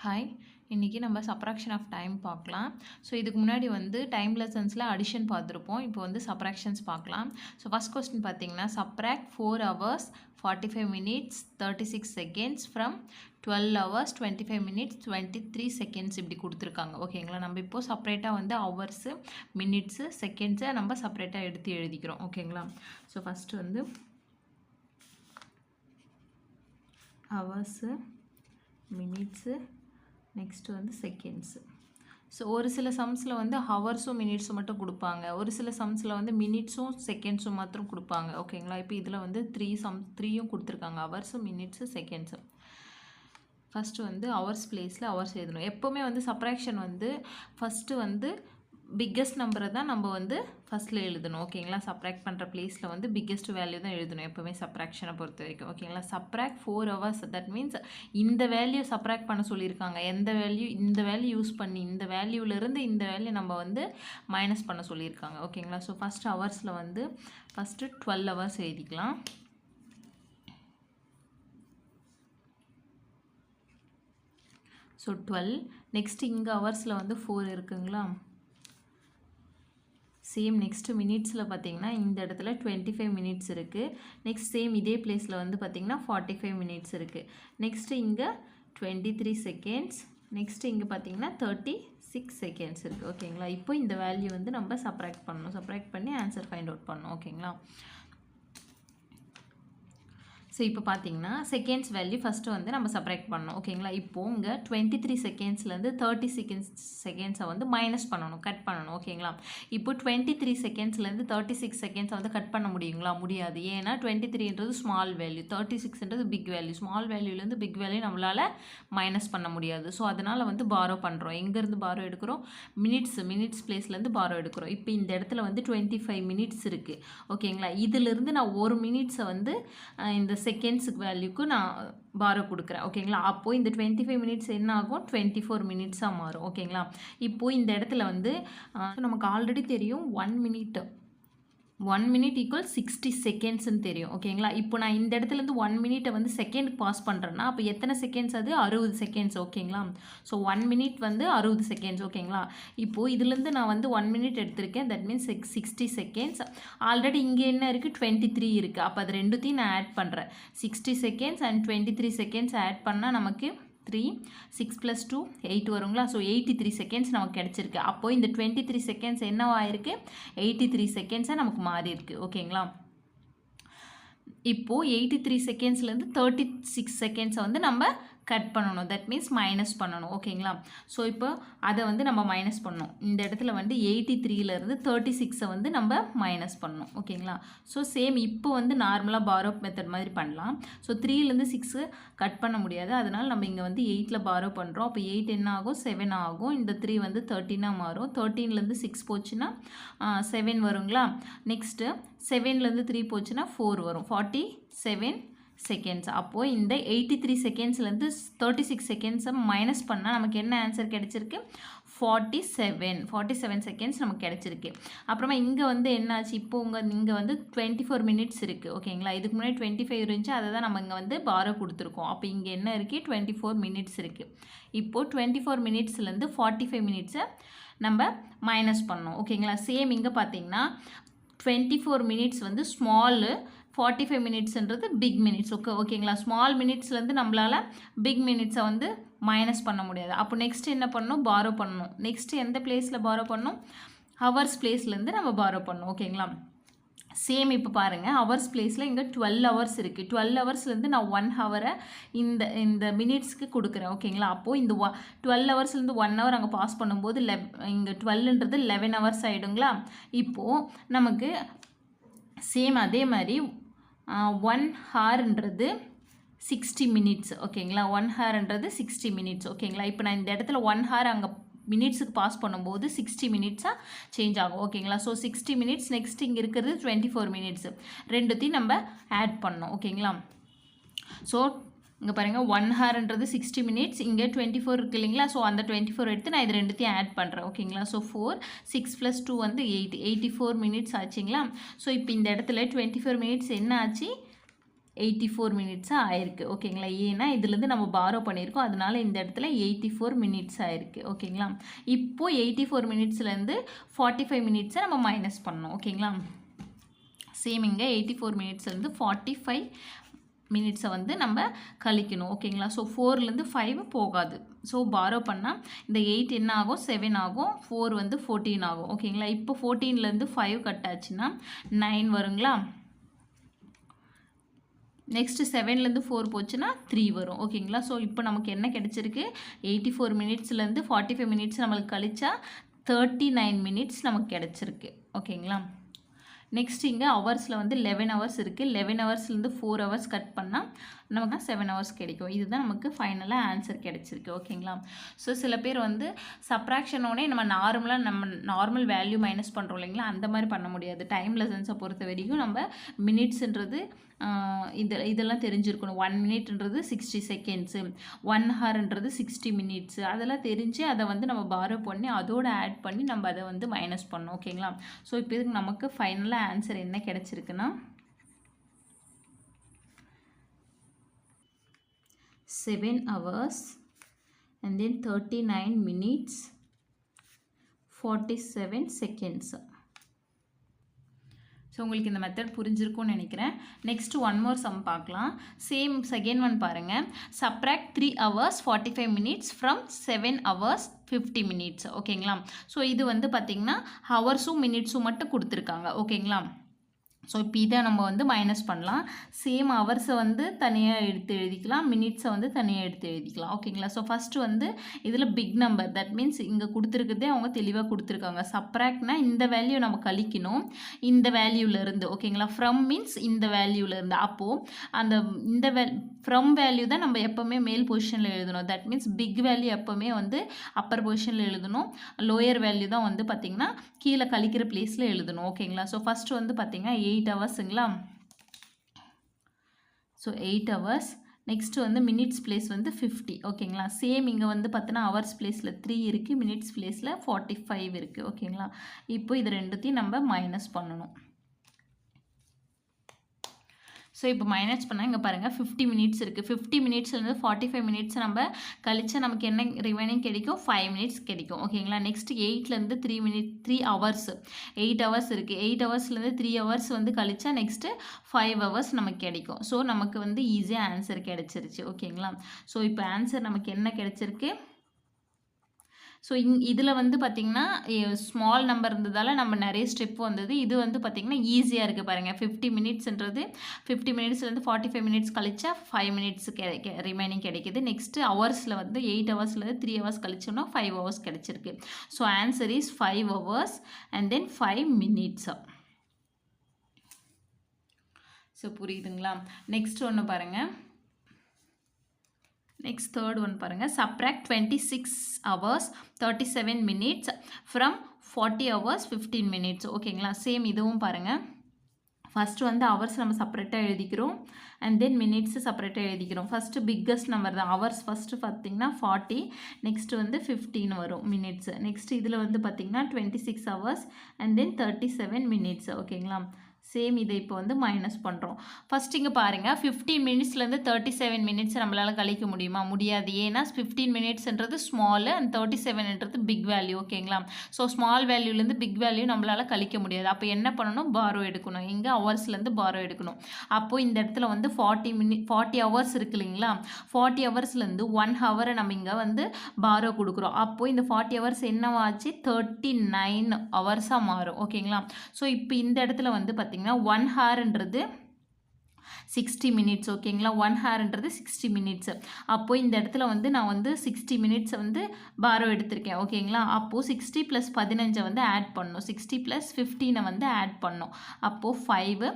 Hi, இன்றைக்கி நம்ம subtraction of time பார்க்கலாம். ஸோ இதுக்கு முன்னாடி வந்து டைம் லெசன்ஸில் அடிஷன் பார்த்துருப்போம். இப்போ வந்து சப்ராக்ஷன்ஸ் பார்க்கலாம். ஸோ ஃபஸ்ட் கொஸ்டின் பார்த்தீங்கன்னா, subtract 4 hours 45 minutes 36 seconds from 12 hours 25 minutes 23 seconds இப்படி கொடுத்துருக்காங்க. ஓகேங்களா, நம்ம இப்போது செப்பரேட்டாக வந்து ஹவர்ஸு, மினிட்ஸு, செகண்ட்ஸை நம்ம செப்பரேட்டாக எடுத்து எழுதிக்கிறோம். ஓகேங்களா, ஸோ ஃபஸ்ட்டு வந்து ஹவர்ஸு, மினிட்ஸு, நெக்ஸ்ட்டு வந்து செகண்ட்ஸு. ஸோ ஒரு சில சம்ஸில் வந்து ஹவர்ஸும் மினிட்ஸும் மட்டும் கொடுப்பாங்க. ஒரு சில சம்ஸில் வந்து மினிட்ஸும் செகண்ட்ஸும் மாத்திரம் கொடுப்பாங்க. ஓகேங்களா, இப்போ இதில் வந்து 3யும் கொடுத்துருக்காங்க, ஹவர்ஸு, மினிட்ஸு, செகண்ட்ஸு. ஃபஸ்ட்டு வந்து ஹவர்ஸ் பிளேஸில் ஹவர்ஸ் எழுதணும். எப்போவுமே வந்து சப்ராக்ஷன் வந்து ஃபஸ்ட்டு வந்து பிக்கஸ்ட் நம்பரை தான் நம்ம வந்து ஃபஸ்ட்டில் எழுதணும். ஓகேங்களா, சப்ராக்ட் பண்ணுற பிளேஸில் வந்து பிக்கஸ்ட் வேல்யூ தான் எழுதணும் எப்போவுமே சப்ராக்ஷனை பொறுத்த வரைக்கும். ஓகேங்களா, சப்ராக்ட் 4 hours, தட் மீன்ஸ் இந்த வேல்யூ சப்ராக்ட் பண்ண சொல்லியிருக்காங்க. எந்த வேல்யூ, இந்த வேல்யூ யூஸ் பண்ணி இந்த வேல்யூவிலேருந்து இந்த வேல்யூ நம்ம வந்து மைனஸ் பண்ண சொல்லியிருக்காங்க. ஓகேங்களா, ஸோ ஃபஸ்ட் ஹவர்ஸில் வந்து ஃபஸ்ட்டு 12 hours எழுதிக்கலாம். ஸோ 12. நெக்ஸ்ட் இங்கே ஹவர்ஸில் வந்து 4 இருக்குங்களா. சேம் நெக்ஸ்ட்டு மினிட்ஸில் பார்த்தீங்கன்னா இந்த இடத்துல 25 minutes இருக்குது. நெக்ஸ்ட் சேம் இதே பிளேஸில் வந்து பார்த்திங்கன்னா 45 minutes இருக்குது. நெக்ஸ்ட்டு இங்கே 23 seconds. நெக்ஸ்ட்டு இங்கே பார்த்தீங்கன்னா 36 seconds இருக்குது. ஓகேங்களா, இப்போ இந்த வேல்யூ வந்து நம்ம சப்ராக்ட் பண்ணணும். சப்ராக்ட் பண்ணி ஆன்சர் ஃபைண்ட் அவுட் பண்ணணும். ஓகேங்களா, ஸோ இப்போ பார்த்தீங்கன்னா செகண்ட்ஸ் வேல்யூ ஃபஸ்ட்டு வந்து நம்ம சப்ராக்ட் பண்ணணும். ஓகேங்களா, இப்போது இங்கே 23 secondsலேருந்து 36 secondsஸை வந்து மைனஸ் பண்ணணும், கட் பண்ணணும். ஓகேங்களா, இப்போ 23 secondsலேருந்து 36 secondsஸை வந்து கட் பண்ண முடியுங்களா? முடியாது. ஏன்னா 23ன்றது ஸ்மால் வேல்யூ, 36ன்றது பிக் வேல்யூ. ஸ்மால் வேல்யூலேருந்து பிக் வேல்யூ நம்மளால் மைனஸ் பண்ண முடியாது. ஸோ அதனால் வந்து பாரோ பண்ணுறோம். எங்கேருந்து பாரோ எடுக்கிறோம்? மினிட்ஸ் பிளேஸ்லேருந்து பாரோ எடுக்கிறோம். இப்போ இந்த இடத்துல வந்து 25 minutes இருக்குது. ஓகேங்களா, இதிலிருந்து நான் ஒரு மினிட்ஸை வந்து இந்த செகண்ட்ஸுக்கு வேல்யூக்கு நான் பாரோ கொடுக்குறேன். ஓகேங்களா, அப்போது இந்த 25 minutes என்ன ஆகும்? 24 minutesஸாக மாறும். ஓகேங்களா, இப்போது இந்த இடத்துல வந்து நமக்கு ஆல்ரெடி தெரியும் 1 minute ஈக்குவல் 60 secondsன்னு தெரியும். ஓகேங்களா, இப்போ நான் இந்த இடத்துலேருந்து 1 minute வந்து செகண்ட் பாஸ் பண்ணுறேன்னா அப்போ எத்தனை செகண்ட்ஸ்? அது 60 seconds. ஓகேங்களா, ஸோ 1 minute வந்து 60 seconds. ஓகேங்களா, இப்போது இதுலேருந்து நான் வந்து 1 minute எடுத்திருக்கேன், தட் மீன்ஸ் 60 seconds. ஆல்ரெடி இங்கே என்ன இருக்குது? 23 இருக்குது. அப்போ அது ரெண்டுத்தையும் நான் ஆட் பண்ணுறேன். 60 seconds அண்ட் 23 seconds ஆட் பண்ணால் நமக்கு 3, 6 + 2 8 வருங்களா. ஸோ 83 seconds நமக்கு கிடச்சிருக்கு. அப்போது இந்த 23 seconds என்னவாயிருக்கு? 83 secondsஸாக நமக்கு மாறி இருக்கு. ஓகேங்களா, இப்போது 83 secondsலேருந்து 36 secondsஸை வந்து நம்ம கட் பண்ணணும், தட் மீன்ஸ் மைனஸ் பண்ணணும். ஓகேங்களா, ஸோ இப்போ அதை வந்து நம்ம மைனஸ் பண்ணணும். இந்த இடத்துல வந்து 83லேருந்து 36 வந்து நம்ம மைனஸ் பண்ணணும். ஓகேங்களா, ஸோ சேம் இப்போ வந்து நார்மலாக பாரோ மெத்தட் மாதிரி பண்ணலாம். ஸோ 3லேருந்து 6 கட் பண்ண முடியாது, அதனால் நம்ம இங்கே வந்து 8ல் பாரோ பண்ணுறோம். அப்போ 8 என்ன ஆகும்? 7 ஆகும். இந்த 3 வந்து 13ஆக மாறும். 13லேருந்து 6 போச்சுன்னா 7 வருங்களா. நெக்ஸ்ட்டு 7லேருந்து 3 போச்சுன்னா 4 வரும். 47 seconds. அப்போது இந்த 83 secondsலேருந்து 36 secondsஸை மைனஸ் பண்ணால் நமக்கு என்ன ஆன்சர் கிடச்சிருக்கு? 47 seconds நமக்கு கிடச்சிருக்கு. அப்புறமா இங்கே வந்து என்னாச்சு? இப்போ இங்கே வந்து 24 minutes இருக்குது. ஓகேங்களா, இதுக்கு முன்னாடி 25 இருந்துச்சு, அதை தான் நம்ம இங்கே வந்து பாரோ கொடுத்துருக்கோம். அப்போ இங்கே என்ன இருக்குது? 24 minutes இருக்குது. இப்போது 24 minutesலேருந்து 45 minutesஸை நம்ம மைனஸ் பண்ணோம். ஓகேங்களா, சேம் இங்கே பார்த்தீங்கன்னா 24 minutes வந்து ஸ்மாலு, 45 minutesன்றது பிக் மினிட்ஸ். ஓகேங்களா, ஸ்மால் மினிட்ஸ்லேருந்து நம்மளால் பிக் மினிட்ஸை வந்து மைனஸ் பண்ண முடியாது. அப்போ நெக்ஸ்ட் என்ன பண்ணணும்? பாரோ பண்ணணும். நெக்ஸ்ட் எந்த பிளேஸில் பாரோ பண்ணணும்? ஹவர்ஸ் பிளேஸ்லேருந்து நம்ம பாரோ பண்ணணும். ஓகேங்களா, சேம் இப்போ பாருங்கள், ஹவர்ஸ் பிளேஸில் இங்கே 12 hours இருக்குது. 12 ஹவர்ஸ்லேருந்து நான் 1 ஹவரை இந்த மினிட்ஸ்க்கு கொடுக்குறேன். ஓகேங்களா, அப்போது இந்த 12 ஹவர்ஸ்லேருந்து 1 hour அங்கே பாஸ் பண்ணும்போது இங்கே 12ன்றது 11 hours ஆகிடுங்களா. இப்போது நமக்கு சேம் அதே மாதிரி 1 hourன்றது 60 minutes. ஓகேங்களா, 1 hourன்றது 60 minutes. ஓகேங்களா, இப்போ நான் இந்த இடத்துல 1 hour அங்கே மினிட்ஸுக்கு பாஸ் பண்ணும்போது 60 minutesஸாக சேஞ்ச் ஆகும். ஓகேங்களா, ஸோ 60 minutes. நெக்ஸ்ட் இங்கே இருக்கிறது 24 minutes. ரெண்டுத்தையும் நம்ம ஆட் பண்ணோம். ஓகேங்களா, ஸோ இங்கே பாருங்கள், 1 hourன்றது 60 minutes, இங்கே 24 இருக்குது இல்லைங்களா. ஸோ அந்த 24 எடுத்து நான் இது ரெண்டுத்தையும் ஆட் பண்ணுறேன். ஓகேங்களா, ஸோ 4, 6 + 2 வந்து 8, 84 minutes ஆச்சுங்களா. ஸோ இப்போ இந்த இடத்துல 24 minutes என்ன ஆச்சு? 84 மினிட்ஸாக ஆயிருக்கு ஓகேங்களா. ஏன்னா இதுலேருந்து நம்ம பாரோ பண்ணியிருக்கோம், அதனால இந்த இடத்துல 84 மினிட்ஸ் ஆயிருக்கு ஓகேங்களா. இப்போது 84 மினிட்ஸ்லேருந்து 45 மினிட்ஸை நம்ம மைனஸ் பண்ணணும் ஓகேங்களா. சேம் இங்கே 84 மினிட்ஸ்லேருந்து 45 மினிட்ஸை வந்து நம்ம கழிக்கணும் ஓகேங்களா. ஸோ 4லேருந்து 5 போகாது. ஸோ பாரோ பண்ணால் இந்த 8 என்ன ஆகும், 7 ஆகும், 4 வந்து 14 ஆகும் ஓகேங்களா. இப்போ 14லேருந்து 5 கட் ஆச்சுன்னா 9 வருங்களா. நெக்ஸ்ட்டு 7லேருந்து 4 போச்சுன்னா 3 வரும் ஓகேங்களா. ஸோ இப்போ நமக்கு என்ன கிடச்சிருக்கு, 84 மினிட்ஸ்லேருந்து 45 மினிட்ஸ் நம்மளுக்கு கழிச்சா 39 மினிட்ஸ் நமக்கு கிடச்சிருக்கு ஓகேங்களா. நெக்ஸ்ட் இங்கே ஹவர்ஸில் வந்து 11 ஹவர்ஸ் இருக்குது. 11 ஹவர்ஸ்லேருந்து 4 ஹவர்ஸ் கட் பண்ணால் நமக்கு 7 ஹவர்ஸ் கிடைக்கும். இதுதான் நமக்கு ஃபைனலாக ஆன்சர் கிடச்சிருக்கு ஓகேங்களா. ஸோ சில பேர் வந்து சப்ராக்ஷனோடனே நம்ம நார்மல் வேல்யூ மைனஸ் பண்ணுறோம் இல்லைங்களா, அந்த மாதிரி பண்ண முடியாது. டைம் லெசன்ஸை பொறுத்த வரைக்கும் நம்ம மினிட்ஸுன்றது இதெல்லாம் தெரிஞ்சிருக்கணும். 1 மினிட்ன்றது 60 செகண்ட்ஸு, 1 ஹவர்ன்றது 60 மினிட்ஸு, அதெல்லாம் தெரிஞ்சு அதை வந்து நம்ம பாரோ பண்ணி அதோடு ஆட் பண்ணி நம்ம அதை வந்து மைனஸ் பண்ணோம் ஓகேங்களா. ஸோ இப்போ இதுக்கு நமக்கு ஃபைனலாக ஆன்சர் என்ன கிடச்சிருக்குன்னா 7 hours and then 39 minutes 47 seconds. So உங்களுக்கு இந்த மெத்தட் புரிஞ்சிருக்கும்னு நினைக்கிறேன். நெக்ஸ்ட் ஒன் மோர் சம் பார்க்கலாம். சேம் செகண்ட் ஒன் பாருங்கள். Subtract 3 hours 45 minutes from 7 hours 50 minutes ஓகேங்களா. ஸோ இது வந்து பார்த்திங்கன்னா ஹவர்ஸும் மினிட்ஸும் மட்டும் கொடுத்துருக்காங்க ஓகேங்களா. ஸோ இப்போ இதை நம்ம வந்து மைனஸ் பண்ணலாம். சேம் ஹவர்ஸை வந்து தனியாக எடுத்து எழுதிக்கலாம், மினிட்ஸை வந்து தனியாக எடுத்து எழுதிக்கலாம் ஓகேங்களா. ஸோ ஃபஸ்ட்டு வந்து இதில் பிக் நம்பர், தட் மீன்ஸ் இங்கே கொடுத்துருக்கிறதே அவங்க தெளிவாக கொடுத்துருக்காங்க. சப்ராக்ட்னா இந்த வேல்யூ நம்ம கழிக்கணும் இந்த வேல்யூலேருந்து ஓகேங்களா. ஃப்ரம் மீன்ஸ் இந்த வேல்யூலேருந்து. அப்போது அந்த இந்த ஃப்ரம் வேல்யூ தான் நம்ம எப்போவுமே மேல் பொசிஷனில் எழுதணும். தட் மீன்ஸ் பிக் வேல்யூ எப்போவுமே வந்து அப்பர் பொசிஷனில் எழுதணும், லோயர் வேல்யூ தான் வந்து பார்த்திங்கன்னா கீழே கழிக்கிற பிளேஸில் எழுதணும் ஓகேங்களா. ஸோ ஃபஸ்ட்டு வந்து பார்த்திங்கன்னா 8 ஹவர்ஸுங்களா. So 8 hours. நெக்ஸ்ட்டு வந்து மினிட்ஸ் பிளேஸ் வந்து 50 ஓகேங்களா. சேம் இங்கே வந்து பார்த்தோன்னா ஹவர்ஸ் பிளேஸில் 3 இருக்குது, மினிட்ஸ் பிளேஸில் 45 இருக்குது ஓகேங்களா. இப்போ இது ரெண்டுத்தையும் நம்ம மைனஸ் பண்ணணும். ஸோ இப்போ மைனஸ் பண்ணால் இங்கே பாருங்கள் 50 மினிட்ஸ் இருக்குது. 50 மினிட்ஸ்லேருந்து 45 மினிட்ஸ் நம்ம கழிச்சா நமக்கு என்ன ரிமைனிங் கிடைக்கும், 5 மினிட்ஸ் கிடைக்கும் ஓகேங்களா. நெக்ஸ்ட் 8லேருந்து 3 ஹவர்ஸ் 8 ஹவர்ஸ் இருக்குது. 8 ஹவர்ஸ்லேருந்து 3 ஹவர்ஸ் வந்து கழிச்சா நெக்ஸ்ட்டு 5 ஹவர்ஸ் நமக்கு கிடைக்கும். ஸோ நமக்கு வந்து ஈஸியாக ஆன்சர் கிடைச்சிருச்சு ஓகேங்களா. ஸோ இப்போ ஆன்சர் நமக்கு என்ன கிடைச்சிருக்கு. ஸோ இதில் வந்து பார்த்திங்கன்னா ஸ்மால் நம்பர் இருந்ததால் நம்ம நிறைய ஸ்டெப் வந்தது. இது வந்து பார்த்திங்கன்னா ஈஸியாக இருக்குது பாருங்கள். 50 மினிட்ஸ்ன்றது 50 மினிட்ஸ்லேருந்து 45 மினிட்ஸ் கழிச்சா 5 மினிட்ஸ் ரிமைனிங் கிடைக்கிது. நெக்ஸ்ட்டு ஹவர்ஸில் வந்து 8 ஹவர்ஸ்லேருந்து 3 ஹவர்ஸ் கழிச்சோம்னா 5 ஹவர்ஸ் கிடைச்சிருக்கு. So answer is 5 hours and then 5 minutes. So புரியுதுங்களா. நெக்ஸ்ட் ஒன்று பாருங்கள். நெக்ஸ்ட் தேர்ட் ஒன் பாருங்கள். Subtract 26 hours 37 minutes from 40 hours 15 minutes ஓகேங்களா. சேம் இதுவும் பாருங்கள். ஃபஸ்ட்டு வந்து ஹவர்ஸ் நம்ம செப்பரேட்டாக எழுதிக்கிறோம் அண்ட் தென் மினிட்ஸு செப்பரேட்டாக எழுதிக்கிறோம். ஃபஸ்ட்டு பிக்கஸ்ட் நம்பர் தான் ஹவர்ஸ். ஃபஸ்ட்டு பார்த்திங்கன்னா 40, நெக்ஸ்ட்டு வந்து 15 வரும் மினிட்ஸு. நெக்ஸ்ட் இதில் வந்து பார்த்திங்கன்னா 26 hours அண்ட் தென் 37 minutes ஓகேங்களா. சேம் இதை இப்போ வந்து மைனஸ் பண்ணுறோம். ஃபஸ்ட் இங்கே பாருங்கள் 15 மினிட்ஸ்லேருந்து 37 மினிட்ஸ் நம்மளால் கழிக்க முடியுமா, முடியாது. ஏன்னா 15 மினிட்ஸ்ன்றது ஸ்மாலு அண்ட் 37ன்றது பிக் வேல்யூ ஓகேங்களா. ஸோ ஸ்மால் வேல்யூலேருந்து பிக் வேல்யூ நம்மளால் கழிக்க முடியாது. அப்போ என்ன பண்ணணும், பாரோ எடுக்கணும். இங்கே ஹவர்ஸ்லேருந்து பாரோ எடுக்கணும். அப்போது இந்த இடத்துல வந்து 40 ஹவர்ஸ் இருக்குது இல்லைங்களா. 40 ஹவர்ஸ்லேருந்து 1 ஹவரை நம்ம இங்கே வந்து பாரோ கொடுக்குறோம். அப்போது இந்த 40 ஹவர்ஸ் என்னவாச்சு 39 ஹவர்ஸாக மாறும் ஓகேங்களா. ஸோ இப்போ இந்த இடத்துல வந்து பார்த்திங்கன்னா 1 ஹார்ன்றது 60 மினிட்ஸ் ஓகேங்களா. 1 ஹார்ன்றது 60 மினிட்ஸ். அப்போது இந்த இடத்துல வந்து நான் வந்து 60 மினிட்ஸை வந்து பாரோ எடுத்திருக்கேன் ஓகேங்களா. அப்போது 60 + 15 வந்து ஆட் பண்ணணும். 60 + 15 வந்து ஆட் பண்ணணும். அப்போது 5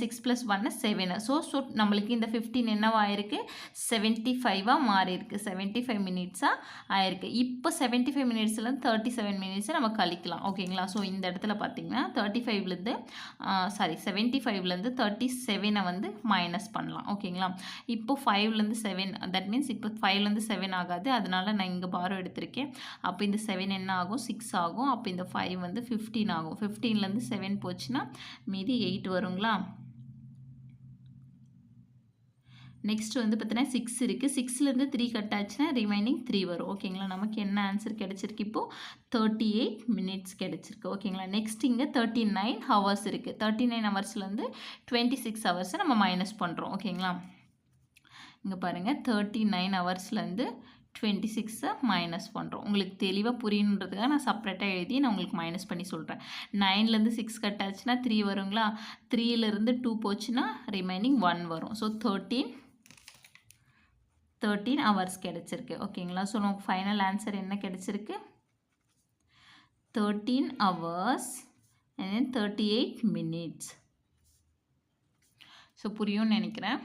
6 + 1 7. ஸோ நம்மளுக்கு இந்த 15 என்னவாயிருக்கு 75 மாறி இருக்கு. 75 மினிட்ஸாக ஆயிருக்கு. இப்போ 75 மினிட்ஸ்லேருந்து 37 மினிட்ஸை நம்ம கழிக்கலாம் ஓகேங்களா. ஸோ இந்த இடத்துல பார்த்திங்கன்னா 75லேருந்து 37 வந்து மைனஸ் பண்ணலாம் ஓகேங்களா. இப்போ 5லேருந்து 7 தட் மீன்ஸ் இப்போ 5லேருந்து 7 ஆகாது, அதனால நான் இங்கே பாரோ எடுத்திருக்கேன். அப்போ இந்த 7 என்ன ஆகும் 6 ஆகும். அப்போ இந்த 5 வந்து 15 ஆகும். 15லேருந்து 7 போச்சுன்னா மீதி 8 வருங்களா. நெக்ஸ்ட் வந்து பார்த்தீங்கன்னா 6 இருக்குது. 6லேருந்து 3 கட் ஆச்சுன்னா ரிமைனிங் 3 வரும். ஓகேங்களா? நமக்கு என்ன ஆன்சர் கிடைச்சிருக்கு இப்போது 38 மினிட்ஸ் கிடைச்சிருக்கு. ஓகேங்களா? நெக்ஸ்ட் இங்கே 39 ஹவர்ஸ் இருக்குது. 39 ஹவர்ஸ்லேருந்து 26 ஹவர்ஸை நம்ம மைனஸ் பண்ணுறோம். ஓகேங்களா? இங்கே பாருங்கள் 39 ஹவர்ஸ்லேருந்து 26 மைனஸ் பண்ணுறோம். உங்களுக்கு தெளிவாக புரியணுன்றதுக்காக நான் செப்பரேட்டாக எழுதி நான் உங்களுக்கு மைனஸ் பண்ணி சொல்கிறேன். 9லேருந்து 6 கட் ஆச்சுன்னா 3 வருங்களா? 3லேருந்து 2 போச்சுன்னா ரிமைனிங் 1 வரும். ஸோ 13 ஹவர்ஸ் கிடைச்சிருக்கு. ஓகேங்களா? ஸோ நமக்கு ஃபைனல் ஆன்சர் என்ன கிடைச்சிருக்கு? 13 hours and then 38 minutes. So புரியும்னு நினைக்கிறேன்.